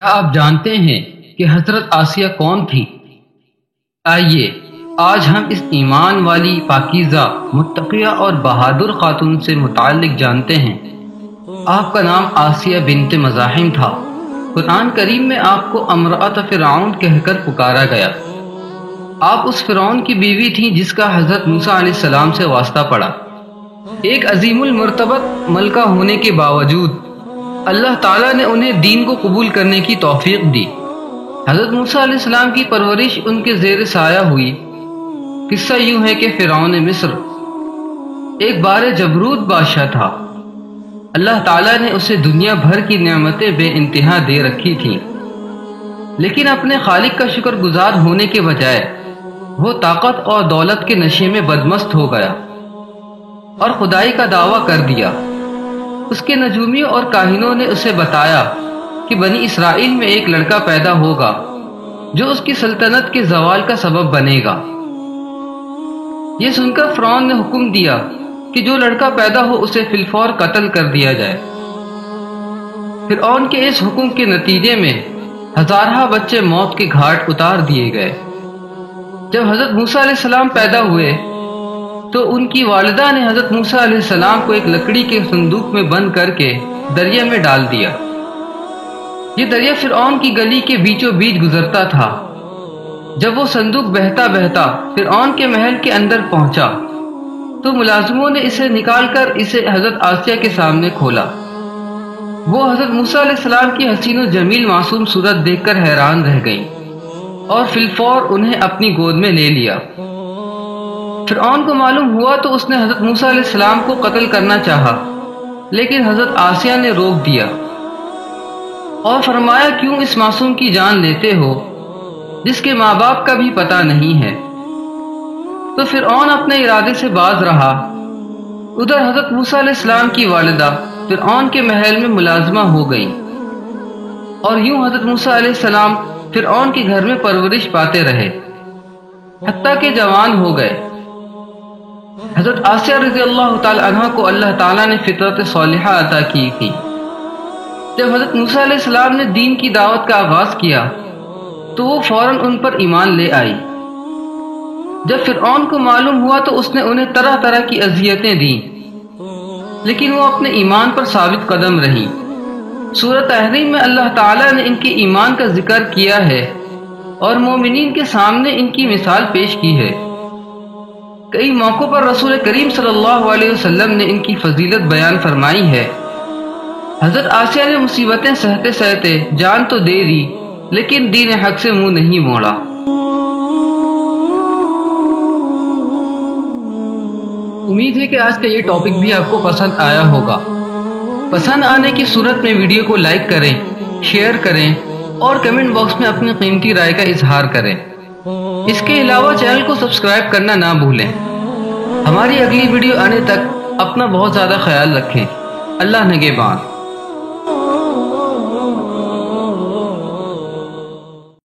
کیا آپ جانتے ہیں کہ حضرت آسیہ کون تھی؟ آئیے آج ہم اس ایمان والی پاکیزہ متقیہ اور بہادر خاتون سے متعلق جانتے ہیں۔ آپ کا نام آسیہ بنت مزاحم تھا۔ قرآن کریم میں آپ کو امرأۃ فرعون کہہ کر پکارا گیا۔ آپ اس فرعون کی بیوی تھیں جس کا حضرت موسیٰ علیہ السلام سے واسطہ پڑا۔ ایک عظیم المرتبت ملکہ ہونے کے باوجود اللہ تعالیٰ نے انہیں دین کو قبول کرنے کی توفیق دی۔ حضرت موسیٰ علیہ السلام کی پرورش ان کے زیر سایہ ہوئی۔ قصہ یوں ہے کہ فرعون مصر ایک بار جبروت بادشاہ تھا۔ اللہ تعالیٰ نے اسے دنیا بھر کی نعمتیں بے انتہا دے رکھی تھیں، لیکن اپنے خالق کا شکر گزار ہونے کے بجائے وہ طاقت اور دولت کے نشے میں بدمست ہو گیا اور خدائی کا دعویٰ کر دیا۔ اس کے نجومیوں اور کاہنوں نے اسے بتایا کہ بنی اسرائیل میں ایک لڑکا پیدا ہوگا جو اس کی سلطنت کے زوال کا سبب بنے گا۔ یہ سن کر فرعون نے حکم دیا کہ جو لڑکا پیدا ہو اسے فی الفور قتل کر دیا جائے۔ فرعون کے اس حکم کے نتیجے میں ہزارہ بچے موت کے گھاٹ اتار دیے گئے۔ جب حضرت موسیٰ علیہ السلام پیدا ہوئے تو ان کی والدہ نے حضرت موسیٰ علیہ السلام کو ایک لکڑی کے صندوق میں بند کر کے دریا میں ڈال دیا۔ یہ دریا فرعون کی گلی کے بیچوں بیچ گزرتا تھا۔ جب وہ صندوق بہتا بہتا فرعون کے محل کے اندر پہنچا تو ملازموں نے اسے نکال کر اسے حضرت آسیہ کے سامنے کھولا۔ وہ حضرت موسیٰ علیہ السلام کی حسین و جمیل معصوم صورت دیکھ کر حیران رہ گئیں اور فی الفور انہیں اپنی گود میں لے لیا۔ فرعون کو معلوم ہوا تو اس نے حضرت موسیٰ علیہ السلام کو قتل کرنا چاہا، لیکن حضرت آسیہ نے روک دیا اور فرمایا کیوں اس معصوم کی جان لیتے ہو جس کے ماں باپ کا بھی پتہ نہیں ہے۔ تو فرعون اپنے ارادے سے باز رہا۔ ادھر حضرت موسیٰ علیہ السلام کی والدہ فرعون کے محل میں ملازمہ ہو گئیں اور یوں حضرت موسیٰ علیہ السلام فرعون کے گھر میں پرورش پاتے رہے حتیٰ کہ جوان ہو گئے۔ حضرت آسیہ رضی اللہ تعالی عنہ کو اللہ تعالیٰ نے فطرت صالحہ عطا کی تھی۔ جب حضرت موسیٰ علیہ السلام نے دین کی دعوت کا آغاز کیا تو وہ فوراً ان پر ایمان لے آئی۔ جب فرعون کو معلوم ہوا تو اس نے انہیں طرح طرح کی اذیتیں دیں، لیکن وہ اپنے ایمان پر ثابت قدم رہیں۔ سورۃ تحریم میں اللہ تعالیٰ نے ان کے ایمان کا ذکر کیا ہے اور مومنین کے سامنے ان کی مثال پیش کی ہے۔ کئی موقعوں پر رسول کریم صلی اللہ علیہ وسلم نے ان کی فضیلت بیان فرمائی ہے۔ حضرت آسیہ نے مصیبتیں سہتے سہتے جان تو دے دی لیکن دین حق سے منہ نہیں موڑا۔ امید ہے کہ آج کا یہ ٹاپک بھی آپ کو پسند آیا ہوگا۔ پسند آنے کی صورت میں ویڈیو کو لائک کریں، شیئر کریں اور کمنٹ باکس میں اپنی قیمتی رائے کا اظہار کریں۔ اس کے علاوہ چینل کو سبسکرائب کرنا نہ بھولیں۔ ہماری اگلی ویڈیو آنے تک اپنا بہت زیادہ خیال رکھیں۔ اللہ نگہبان۔